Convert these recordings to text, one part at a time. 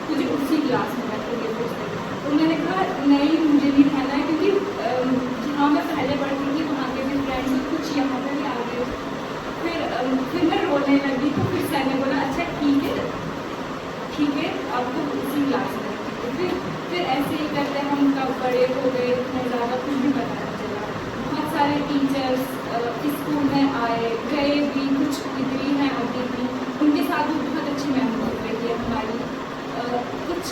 मुझे उसी क्लास में बैठोगे फिर से। तो मैंने कहा नहीं, मुझे नहीं रहना है, क्योंकि जहाँ मैं पहले पढ़ती थी वहाँ के भी फ्रेंड्स कुछ यहाँ पर ही आ गए। फिर मैं रोने लगी। तो फिर सर ने बोला अच्छा ठीक है आपको उसी क्लास में रखेंगे। फिर ऐसे ही करते हम कब बड़े हो गए, इतना ज़्यादा कुछ भी पता नहीं चला। बहुत सारे टीचर्स स्कूल में आए गए भी, कुछ इधर हैं अभी भी, उनके साथ भी बहुत अच्छी मेमोरी रही है हमारी। कुछ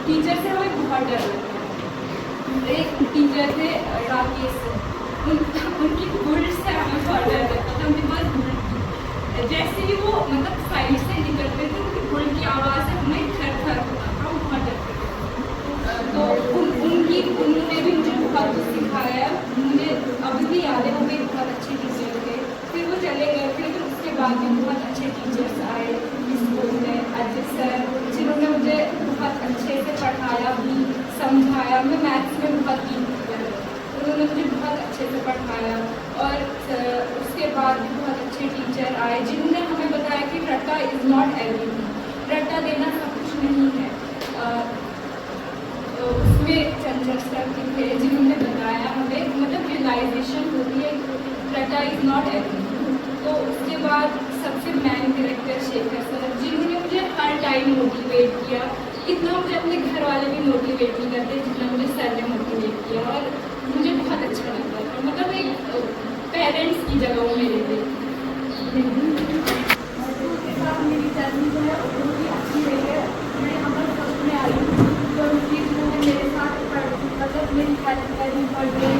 टीचर से हमें बहुत डर लगता है। एक टीचर थे राकेश, उनकी बुल्ट से हमें बहुत डर लगता था। उनके पास बुल्ट जैसे ही वो मतलब साइड से निकलते थे, उनकी बुल्ट की आवाज़ से हमें थर होता था, वो बहुत डरते थे। तो उन्होंने भी मुझे बहुत कुछ सिखाया। मुझे अभी भी याद है, वो भी बहुत अच्छे टीचर थे। फिर वो चले गए थे, फिर उसके बाद भी बहुत अच्छे टीचर्स आए स्कूल में। अजित सर, जिन्होंने मुझे बहुत अच्छे से पढ़ाया भी, समझाया। मैं मैथ्स में बहुत वीक थी, उन्होंने मुझे बहुत अच्छे से पढ़ाया। और उसके बाद भी बहुत अच्छे टीचर आए, जिन्होंने हमें बताया कि रट्टा इज़ नॉट एवरीथिंग, रट्टा देना सब कुछ नहीं है। उसमें चंचल सर थे, जिन्होंने बताया हमें, मतलब रियलाइजेशन होती है रट्टा इज़ नॉट एवरीथिंग। तो उसके बाद सबसे मेन कैरेक्टर शेखर सर, जिन्होंने मुझे हर टाइम मोटिवेट किया। इतना मुझे अपने घर वाले भी मोटिवेट नहीं करते जितना मुझे सर ने मोटिवेट किया, और मुझे बहुत अच्छा लगता था। मतलब एक पेरेंट्स की जगह वो मेरे लिए। उसके साथ मेरी जर्नी जो है वो बहुत ही अच्छी रही है। मैं यहाँ पर फर्स्ट में आई हूँ, तो उन्होंने मेरे साथ मतलब मेरी हेल्प करी, पढ़ गई,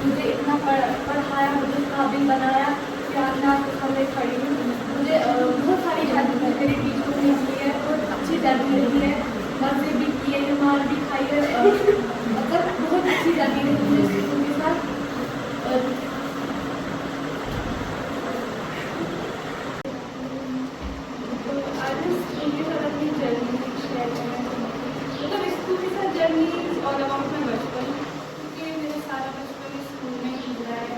मुझे इतना पढ़ाया, मुझे काबिल बनाया कि आज मैं आपके सामने खड़ी हूँ। मुझे बहुत सारी हेल्प मेरे टीचरों ने की है, बहुत अच्छी जर्नी रही है। मज़े भी किए हैं, मार भी खाई है, मतलब बहुत अच्छी जर्नी रही है उनके साथ। और अबाउट माई बचपन, क्योंकि मेरा सारा बचपन स्कूल में ही गुजरा है।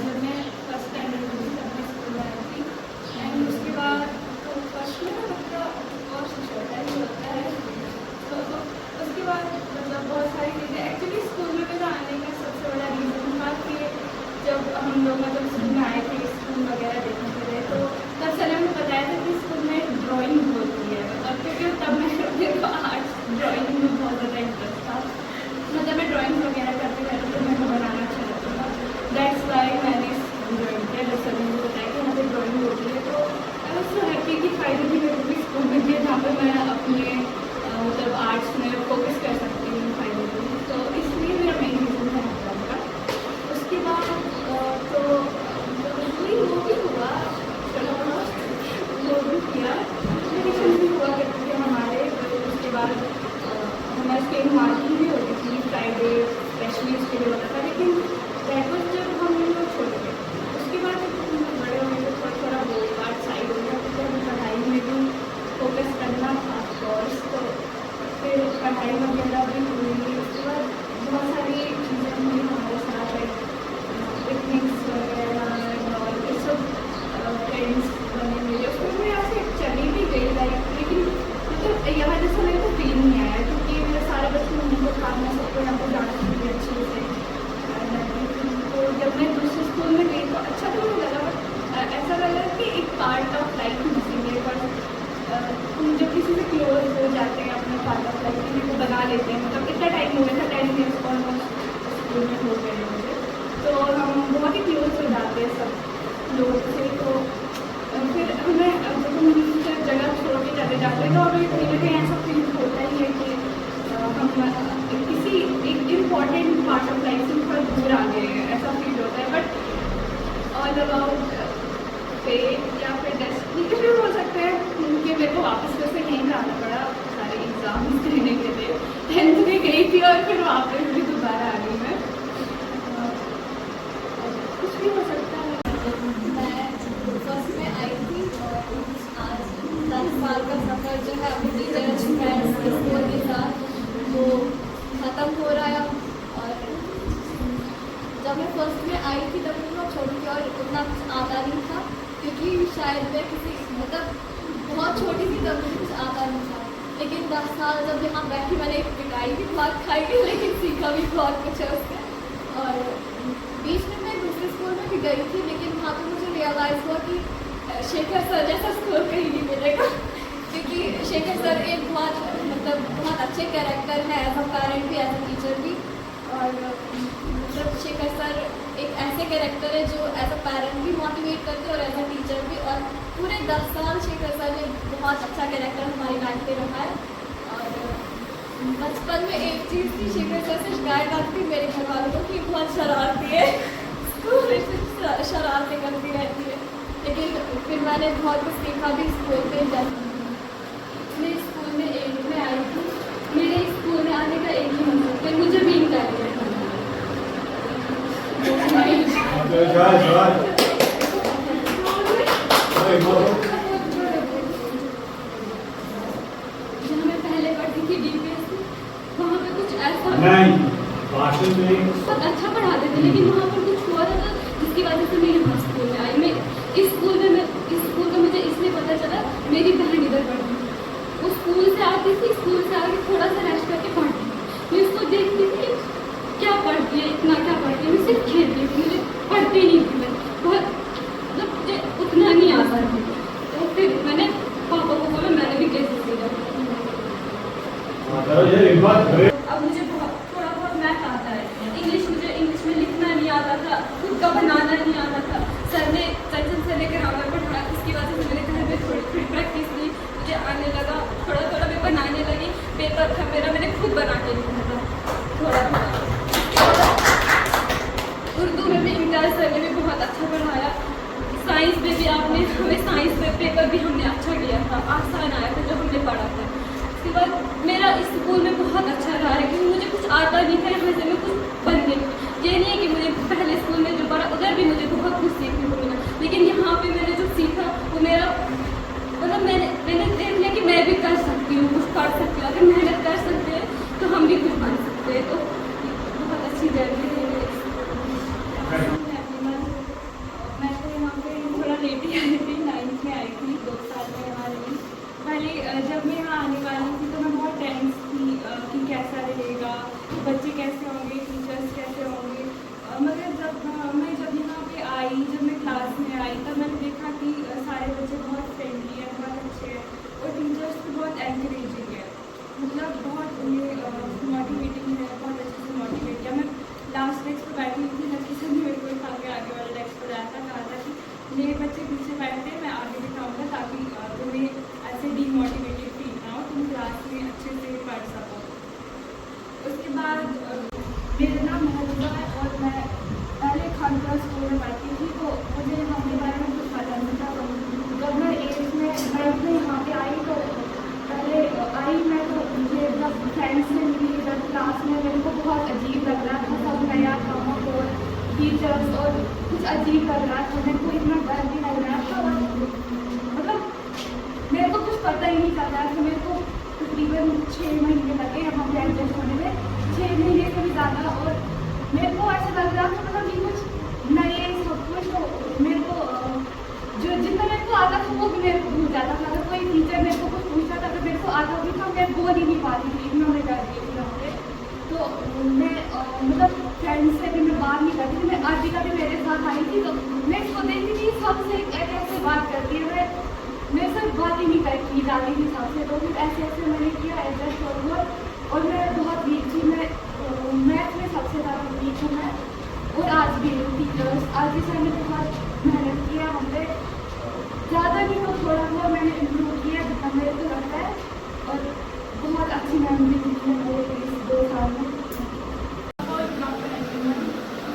जब मैं फर्स्ट स्टैंडर्ड में थी तब मैं स्कूल में आई थी, एंड उसके बाद तो फर्स्ट में मतलब और छोटा ही होता है। तो उसके बाद मतलब बहुत सारी चीज़ें, एक्चुअली स्कूल में मेरा आने का सबसे बड़ा रीज़न था कि जब हम लोग मतलब स्कूल में आए थे, स्कूल वगैरह देखने के लिए, तो तब सर ने हमें बताया था कि स्कूल में ड्राइंग होती है। मतलब क्योंकि तब मेरे को आर्ट्स ड्राइंग में बहुत ज़्यादा इंटरेस्ट था। मतलब मैं ड्राइंग वगैरह करते तो मेरे को बनाना अच्छा लगता था। दैट्स वाई मैंने ड्राइंग किया। जब सर ने मुझे बताया कि यहाँ पे ड्राइंग होती है, तो आई वाज सो हैप्पी कि फाइनली मेरे को भी स्कूल में दिया जहाँ पर मैं अपने मतलब आर्ट्स में फोकस कर सकती हूँ फाइनली। तो इसलिए मेरा मेन रीज़न है ड्राइंग का। उसके बाद तो वो भी हुआ, वो भी किया, कॉम्पिटिशन भी हुआ करते थे हमारे। उसके बाद हमारे स्टेट मार्किंग भी होती थी, फ्राइडे स्पेशली उसके लिए होता था। लेकिन दैट वाज जब हम लोग छोटे थे। उसके बाद जब हम लोग बड़े हो गए तो थोड़ा वो पार्ट साइड हो गया, तो हमें पढ़ाई में भी फोकस करना था ऑफकोर्स। तो फिर पढ़ाई वगैरह भी हुई। उसके बाद बहुत सारी चीज़ें हुई हमारे साथ, पिकनिक्स वगैरह और ये सब फ्रेंड्स बने मेरे। उसमें मैं यहाँ से चली भी गई लाइक, लेकिन मतलब यहाँ जैसा मेरे को फील नहीं आया, क्योंकि मेरा सारा बचपन उनको था, मैं सबको यहाँ पर जानती थी अच्छे से। तो जब मैं दूसरे स्कूल में गई तो अच्छा तो नहीं लगा, बट ऐसा लगा कि एक पार्ट ऑफ लाइफ मिसिंग है। पर तुम जब किसी से क्लोज हो जाते हैं, अपने पार्ट ऑफ लाइफ किसी को बना लेते हैं, मतलब इतना टाइम हो गया था, 10 ईयर्स ऑलमोस्ट स्कूल में हो गए मुझे, तो हम बहुत ही क्लोज हो जाते हैं सब लोग से। तो फिर हमें जब हम जगह छोड़ के जाते तो हमें कहीं ना कहीं ऐसा फील होता ही है कि हम किसी एक इम्पॉर्टेंट पार्ट ऑफ लाइफ से थोड़ा दूर आ गए हैं, ऐसा फील होता है। बट ऑल अबाउट फेट या फिर डेस्टिनी कुछ भी बोल सकते हैं, क्योंकि मेरे को वापस फिर से यहीं जाना पड़ा सारे एग्ज़ाम्स देने के लिए। 10th में गई थी और फिर वापस भी दोबारा आ गई मैं। कुछ भी हो सकता है। मैं फर्स्ट में आई थी और आज 10 साल का सफ़र जो है अपने टीचर्स फ्रेंड्स स्कूल के साथ वो ख़त्म हो रहा है। और जब मैं फर्स्ट में आई थी तब मैं बहुत छोटी थी और उतना कुछ आता नहीं था, क्योंकि शायद मैं किसी मतलब बहुत छोटी थी तब मुझे कुछ आता नहीं था। लेकिन 10 साल जब यहाँ बैठी मैंने पिटाई भी बहुत खाई है, लेकिन सीखा भी बहुत कुछ है उससे। और बीच में मैं दूसरे स्कूल में भी गई थी, लेकिन वहाँ पर मुझे रियलाइज़ हुआ कि शेखर सर जैसा स्कूल कहीं नहीं मिलेगा, क्योंकि शेखर सर एक बहुत अच्छे कैरेक्टर है, एज अ पेरेंट भी, एज अ टीचर भी। और शेखर सर एक ऐसे कैरेक्टर है जो एज अ पेरेंट भी मोटिवेट करते हैं और एज अ टीचर भी। और पूरे 10 साल शेखर सर ने बहुत अच्छा कैरेक्टर हमारी लाइफ पे रखा है। और बचपन में एक चीज़ थी, शेखर सर से शिकायत आती थी मेरे घर वालों को कि बहुत शरारती है, स्कूल में शरारतें करती रहती है। लेकिन फिर मैंने बहुत कुछ सीखा भी स्कूल में। मैं स्कूल में 8 में आई थी, मेरे स्कूल में आने का एक ही मतलब, फिर मुझे भी कर दिया था। जहाँ मैं पहले पढ़ती थी DPS, वहाँ पे कुछ ऐसा बहुत अच्छा पढ़ाते थे, लेकिन वहाँ पर कुछ हुआ था जिसकी वजह से मैं यहाँ स्कूल में आई। मैं इस स्कूल में मुझे इसलिए पता चला, मेरी बहन इधर पढ़ती थी, वो स्कूल से आती थी, स्कूल से आके थोड़ा सा रेस्ट करके पढ़ती थी। मैं उसको देखती थी क्या पढ़ती है, इतना क्या पढ़ती है, मैं सिर्फ खेलती थी, मुझे पढ़ती नहीं थी। मैं बहुत मतलब मुझे उतना नहीं आता था। तो फिर मैंने पापा को बोला, मैंने भी कैसे सीखा। अब मुझे थोड़ा बहुत मैथ आता है, मुझे इंग्लिश में लिखना नहीं आता था, खुद का बनाना नहीं आता था। चंचल सर ने ग्रामर पढ़ाया, उसकी वजह से मेरे घर में थोड़ी प्रैक्टिस हुई, मुझे आने लगा, थोड़ा मैं बनाने लगी। पेपर था मेरा, मैंने खुद बना के लिखा था थोड़ा। उर्दू में भी इम्तियाज़ सर ने भी बहुत अच्छा पढ़ाया। साइंस में भी हमें साइंस में पेपर भी हमने अच्छा किया था, आसान आया था जो हमने पढ़ा था। उसके बाद मेरा इस स्कूल में बहुत अच्छा रहा है, क्योंकि मुझे कुछ आता नहीं था, यहाँ से मैं कुछ बन गई। ये नहीं है कि मुझे पहले स्कूल में जो पढ़ा उधर भी मुझे बहुत कुछ सीखने को मिला, लेकिन यहाँ पे मैंने जो सीखा वो मेरा मतलब मैंने देख लिया कि मैं भी कर सकती हूँ, कुछ पढ़ सकती हूँ। अगर मेहनत कर सकते हैं तो हम भी कुछ बन सकते हैं। तो बहुत अच्छी जर्नी है मेरी। मैं तो यहाँ पे थोड़ा लेट ही आई थी, 9th में आई थी, 2 साल में यहाँ रही। पहले जब मैं यहाँ आने वाली थी तो मैं बहुत टेंस थी कि कैसा रहेगा, बच्चे कैसे होंगे, टीचर्स कैसे होंगे। मगर जब यहाँ पे आई, जब मैं क्लास में आई, तब मैंने देखा कि सारे बच्चे बहुत फ्रेंडली हैं, बहुत अच्छे हैं, और टीचर्स भी बहुत एनकरेजिंग है, मतलब बहुत मोटिवेटिंग है, बहुत अच्छे से मोटिवेट किया। मैं लास्ट डेस्क पर बैठी हुई थी, लड़की से मेरे को उठा के आगे वाले डेस्क पर जाया था, कहा था कि मेरे बच्चे पीछे बैठते हैं, मैं आगे दिखाऊँगा ताकि तुम्हें ऐसे डीमोटिवेटेड फील ना हो, तुम क्लास में अच्छे से पढ़ सको। उसके बाद मेरा नाम महबूबा है और मैं पहले खानपुरा स्कूल में पढ़ती थी, तो मुझे यहाँ के बारे में कुछ पता नहीं था। जब मैं 8th में यहाँ पे आई तो पहले आई मैं, तो मुझे जब फ्रेंड्स से मिली, जब क्लास में मेरे को बहुत अजीब लग रहा था, सब नया था, माहौल, टीचर्स, और कुछ अजीब लग रहा था, मेरे को इतना डर भी लग रहा था। मतलब मेरे को कुछ पता ही नहीं चल रहा था। मेरे को तकरीबन 6 महीने लगे यहाँ पे एडजस्ट होने में, 6 महीने से भी ज़्यादा। और मेरे को ऐसा लग रहा था मतलब कि कुछ नए सब कुछ, तो मेरे को जो जितना मेरे को आता था वो भी मेरे को भूल जाता था। अगर कोई टीचर मेरे को कुछ पूछता था तो मेरे को आता भी था, मैं बोल ही नहीं पाती थी, इतना मैं कर रही थी यहाँ पे। तो मैं मतलब फ्रेंड्स से भी मैं बात नहीं करती थी। मैं आर्टिका भी मेरे साथ आई थी, तो मैं इसको देखती थी सबसे ऐसे बात करती है, मैं सब बात ही नहीं करती जाती थी सबसे। तो फिर ऐसे मैंने किया एडजस्ट। और मैं बहुत वीक थी, मैं मैथ में सबसे ज़्यादा वीक हूँ मैं, और आज भी टीचर्स आज भी सर ने बहुत मेहनत किया हम पे, ज़्यादा नहीं तो थोड़ा बहुत मैंने इम्प्रूव किया जितना मेरे को लगता है। और बहुत अच्छी मेमोरी है मेरे इस 2 साल में।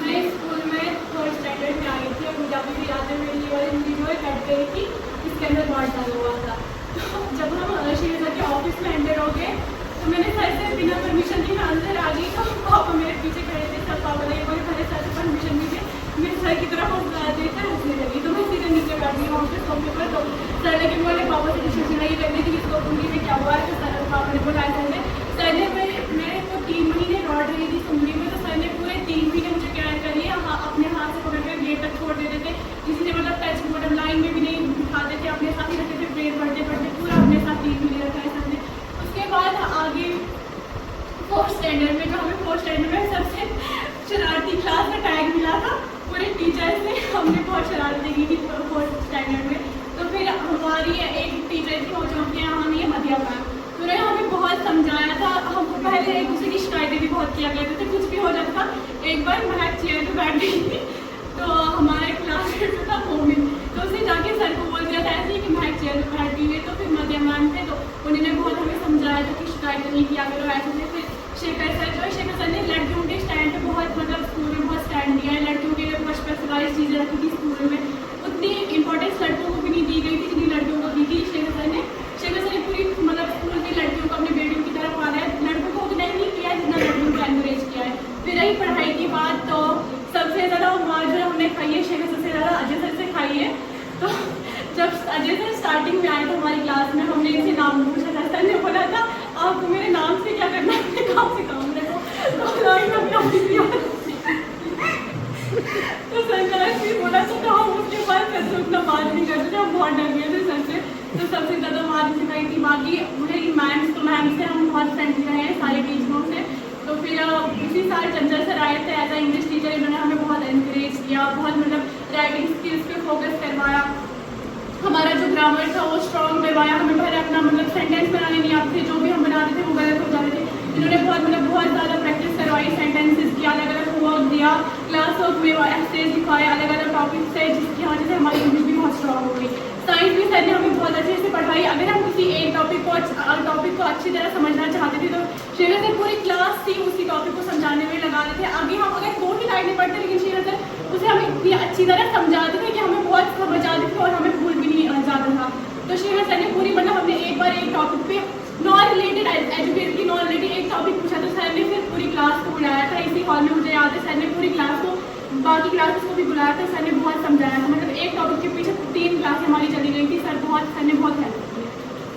मैं स्कूल में 3rd स्टैंडर्ड में आई थी और मुझे अभी भी याद है, मेरी वाली वीडियो कट गई थी, इसके अंदर बहुत डाला हुआ था। तो जब हम श्री सर के ऑफिस में एंटर हो गए तो मैंने सर से बिना परमिशन के अंदर आ गई, तो पापा मेरे पीछे खड़े थे। सब पापा ने बोले पहले सर से परमिशन दी थी, मैं सर की तरफ देखा हंसने लगी, तो मैं सीधे नीचे बैठ गई ऑफिस सोफे पर। तो सर लेकिन बोले पापा से डिस्कशन नहीं करनी थी, इसको उंगली में क्या हुआ है, तो सर पापा ने बोला ऐसे। सर ने मेरे को 3 महीने रॉड रही थी उंगली में, तो सर ने पूरे 3 महीने मुझे क्या करिए अपने हाथ से पकड़ कर गेट तक छोड़ देते थे, किसी से मतलब टच मतलब लाइन में भी नहीं दिखाते थे, अपने साथ ही रखते थे, प्रेयर पढ़ते पूरा अपने साथ 3 महीने रखा है सर ने। उसके 4th स्टैंडर्ड में, जो हमें 4th स्टैंडर्ड में सबसे शरारती क्लास का टैग मिला था पूरे टीचर से। हमने बहुत शरारतें की थी 4th स्टैंडर्ड में। तो फिर हमारी एक टीचर थी, वो जो कि यहाँ नहीं है, मध्या मैम, तो उन्होंने हमें बहुत समझाया था। हम पहले एक दूसरे की शिकायतें भी बहुत किया करते थे, कुछ भी हो जाता था। एक बार महक चेयर पर बैठ गई थी, तो हमारे क्लासमेट में था मोमिन, तो उसने जाके सर को बोल दिया था ऐसे कि महक चेयर पर बैठ गई है। तो फिर मध्य मैम थे, तो उन्होंने बहुत हमें समझाया था कि शिकायत नहीं किया करो ऐसे से। फिर शेखर सर जो है, शेखर सर ने लड़कियों के स्टैंड पे बहुत, मतलब स्कूल में बहुत स्टैंड दिया है। लड़कियों के लिए बहुत स्पेशलाइज चीज़ें रखी थी स्कूल में, उतनी इंपॉर्टेंस लड़कों को भी नहीं दी गई थी जितनी लड़कियों को दी थी। शेखर सर ने पूरी, मतलब स्कूल की लड़कियों को अपनी बेटियों की तरफ पाला है। लड़कों को उतना ही नहीं किया है जितना लड़कियों को एनकरेज किया है। फिर रही पढ़ाई की बात, तो सबसे ज़्यादा मार जो हमने खाई है शेखर सर से ज़्यादा अजय सर से खाई है। तो जब अजय सर स्टार्टिंग में आए थे हमारी क्लास में, हमने इनसे नाम पूछा था। सर ने बोला था आपको मेरे नाम से क्या करना है, काम से काम रखो। तो सर का फिर बोला तो हम उसके बाद सर से उतना बात नहीं करते थे, हम बहुत डर गए थे सर से। तो सबसे ज़्यादा बात सिखाई थी। बाकी मेरी मैम्स, तो मैम से हम बहुत फ्रेंडली रहे हैं सारे टीचरों से। तो फिर इसी साल चंचल सर आए थे एज अ इंग्लिश टीचर, इन्होंने हमें बहुत एनकरेज किया, बहुत मतलब राइटिंग स्किल्स पे फोकस करवाया। हमारा जो ग्रामर था वो स्ट्रॉन्ग करवाया। हमें पहले अपना मतलब सेंटेंस बनाने नहीं आते थे, जो भी हम बनाते थे वो गलत हो जाते थे। इन्होंने बहुत ज़्यादा प्रैक्टिस करवाई, सेंटेंसेस की, अलग अलग होमवर्क दिया, क्लास वर्क में एस्सेज दिखाए, अलग अलग टॉपिक से, जिसकी वजह से हमारी इंग्लिश भी बहुत स्ट्रॉन्ग हो गई। साइंस भी सर ने हमें बहुत अच्छे से पढ़ाई। अगर हम किसी एक टॉपिक को अच्छी तरह समझना चाहते थे, तो शेखर सर पूरी क्लास थी उसी टॉपिक को समझाने में लगा रहे थे। आगे हम अगर 2 ही लाइनें पढ़ते, लेकिन शेखर सर उसे हमें इतनी अच्छी तरह समझाते थे कि हमें बहुत समझ आती थी और हमें भूल भी नहीं जाता था। तो शेखर सर ने पूरी, मतलब हमने एक बार एक टॉपिक पे नॉन रिलेटेड, एजुकेशन की नॉन रिलेटेड एक टॉपिक पूछा, तो सर ने फिर पूरी क्लास को बुलाया था। इसी हॉल में मुझे याद है सर ने पूरी क्लास को, बाकी क्लासेस को भी बुलाया था। सर ने बहुत समझाया था, मतलब एक टॉपिक के पीछे 3 क्लासें हमारी चली गई थी। सर ने बहुत हेल्प की।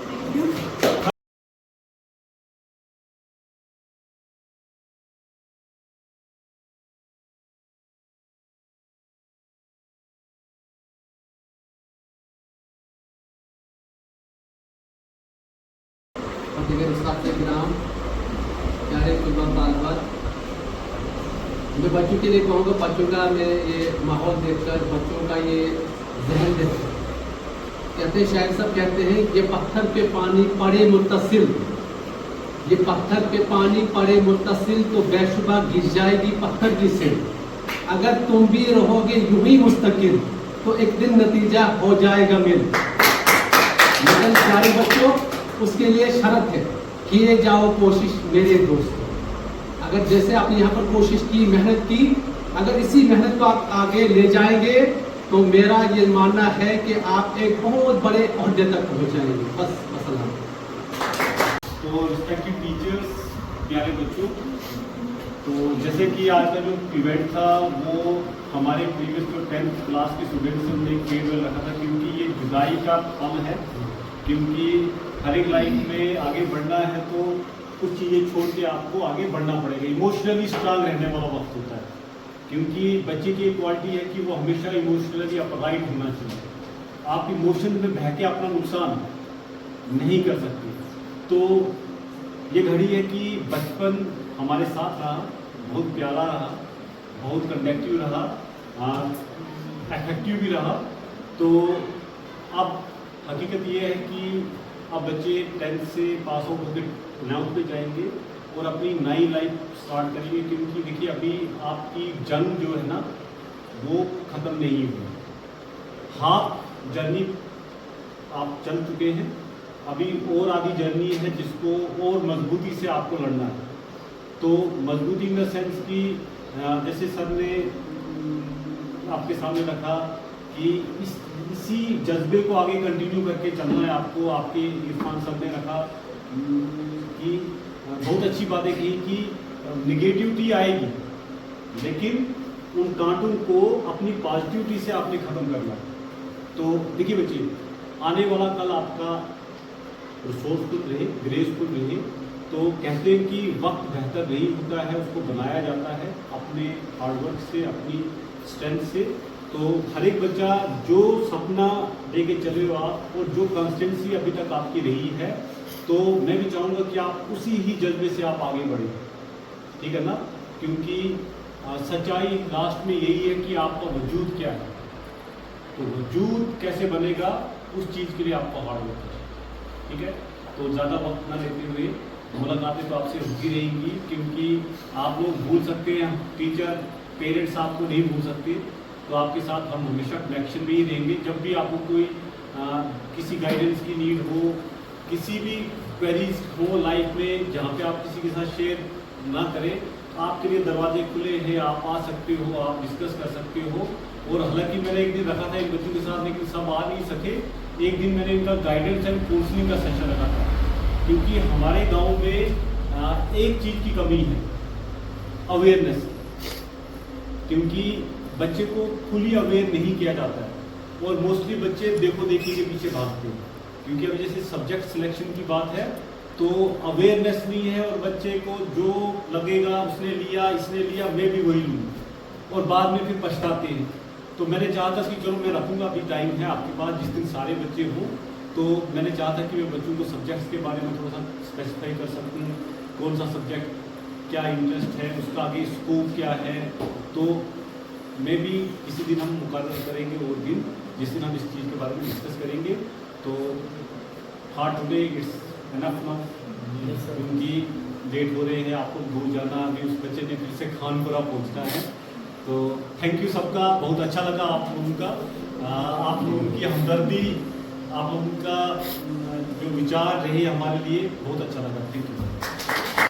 Thank you. ग्राम प्यारे तालबात, मैं बच्चों के लिए कहूँगा, बच्चों का मैं ये माहौल देखकर, बच्चों का ये जहन देखकर, कहते शायद सब कहते हैं ये पत्थर पे पानी पड़े मुत्तसिल, ये पत्थर पे पानी पड़े मुत्तसिल तो बेशुबा गिर जाएगी पत्थर की सिल। अगर तुम भी रहोगे यूं ही मुस्तकिल तो एक दिन नतीजा हो जाएगा मिल। लेकिन प्यारे बच्चों, उसके लिए शर्त है, किए जाओ कोशिश मेरे दोस्त। अगर जैसे आपने यहाँ पर कोशिश की, मेहनत की, अगर इसी मेहनत को आप आगे ले जाएंगे तो मेरा ये मानना है कि आप एक बहुत बड़े ओहदे तक पहुँच जाएंगे। बस मसला। तो रिस्पेक्टेड टीचर्स, प्यारे बच्चों, तो जैसे कि आज का जो इवेंट था वो हमारे प्रीवियस जो 10th क्लास के स्टूडेंट्स से हमने एक फेयरवेल रखा था, क्योंकि ये जुदाई का पल है। क्योंकि हर एक लाइफ में आगे बढ़ना है तो कुछ चीज़ें छोड़ के आपको आगे बढ़ना पड़ेगा। इमोशनली स्ट्रांग रहने वाला वक्त होता है, क्योंकि बच्चे की एक क्वालिटी है कि वो हमेशा इमोशनली अपराइट होना चाहिए। आप इमोशन में बह के अपना नुकसान नहीं कर सकते। तो ये घड़ी है कि बचपन हमारे साथ रहा, बहुत प्यारा रहा, बहुत कंडक्टिव रहा, इफेक्टिव भी रहा। तो अब हकीकत ये है कि अब बच्चे 10th से पास आउट होकर 9th पे जाएंगे और अपनी नई लाइफ स्टार्ट करेंगे। क्योंकि देखिए अभी आपकी जंग जो है ना वो ख़त्म नहीं हुई, हाफ जर्नी आप चल चुके हैं, अभी और आधी जर्नी है जिसको और मजबूती से आपको लड़ना है। तो मजबूती इन द सेंस कि जैसे सर ने आपके सामने रखा कि इसी जज्बे को आगे कंटिन्यू करके चलना है आपको। आपके इरफान सर ने रखा कि बहुत अच्छी बातें कही कि निगेटिविटी आएगी, लेकिन उन कांटों को अपनी पॉजिटिविटी से आपने ख़त्म करना। तो देखिए बच्चे, आने वाला कल आपका रिसोर्सफुल रहे, ग्रेसफुल रहे। तो कहते हैं कि वक्त बेहतर नहीं होता है, उसको बनाया जाता है अपने हार्डवर्क से, अपनी स्ट्रेंथ से। तो हर एक बच्चा जो सपना लेके चले हो आप, और जो कंसिस्टेंसी अभी तक आपकी रही है, तो मैं भी चाहूँगा कि आप उसी ही जज्बे से आप आगे बढ़ें, ठीक है ना, क्योंकि सच्चाई लास्ट में यही है कि आपका वजूद क्या है। तो वजूद कैसे बनेगा उस चीज़ के लिए आपको हार्ड वर्क करना है, ठीक है। तो ज़्यादा वक्त ना लेते हुए मुलाकातें तो आपसे होती रहेंगी, क्योंकि आप लोग भूल सकते हैं, टीचर पेरेंट्स आपको नहीं भूल सकते, तो आपके साथ हम हमेशा कनेक्शन में ही रहेंगे। जब भी आपको कोई किसी गाइडेंस की नीड हो, किसी भी क्वेरीज हो लाइफ में जहाँ पे आप किसी के साथ शेयर ना करें, आपके लिए दरवाजे खुले हैं, आप आ सकते हो, आप डिस्कस कर सकते हो। और हालांकि मैंने एक दिन रखा था इन बच्चों के साथ, लेकिन सब आ नहीं सके। एक दिन मैंने इनका गाइडेंस एंड काउंसलिंग का सेशन रखा था, क्योंकि हमारे गांव में एक चीज़ की कमी है, अवेयरनेस, क्योंकि बच्चे को फुली अवेयर नहीं किया जाता है और मोस्टली बच्चे देखो देखी के पीछे भागते हैं। क्योंकि अभी जैसे सब्जेक्ट सिलेक्शन की बात है तो अवेयरनेस नहीं है और बच्चे को जो लगेगा उसने लिया, इसने लिया, मैं भी वही लूँ, और बाद में फिर पछताते हैं। तो मैंने चाहा था कि चलो मैं रखूँगा, अभी टाइम है आपके पास, जिस दिन सारे बच्चे हों, तो मैंने चाहा था कि मैं बच्चों को सब्जेक्ट्स के बारे में थोड़ा सा स्पेसिफाई कर सकूँ, कौन सा सब्जेक्ट क्या इंटरेस्ट है, उसका आगे स्कोप क्या है। तो मैं भी किसी दिन हम मुकर्रर करेंगे और दिन जिस दिन हम इस चीज़ के बारे में डिस्कस करेंगे। तो for today it's enough now, क्योंकि लेट हो रहे हैं, आपको दूर जाना, अभी उस बच्चे ने फिर से खानपुरा पहुंचना है। तो थैंक यू सबका, बहुत अच्छा लगा आप लोगों का, आप लोगों की हमदर्दी, आप लोगों का जो विचार रहे हमारे लिए बहुत अच्छा लगा। Thank you.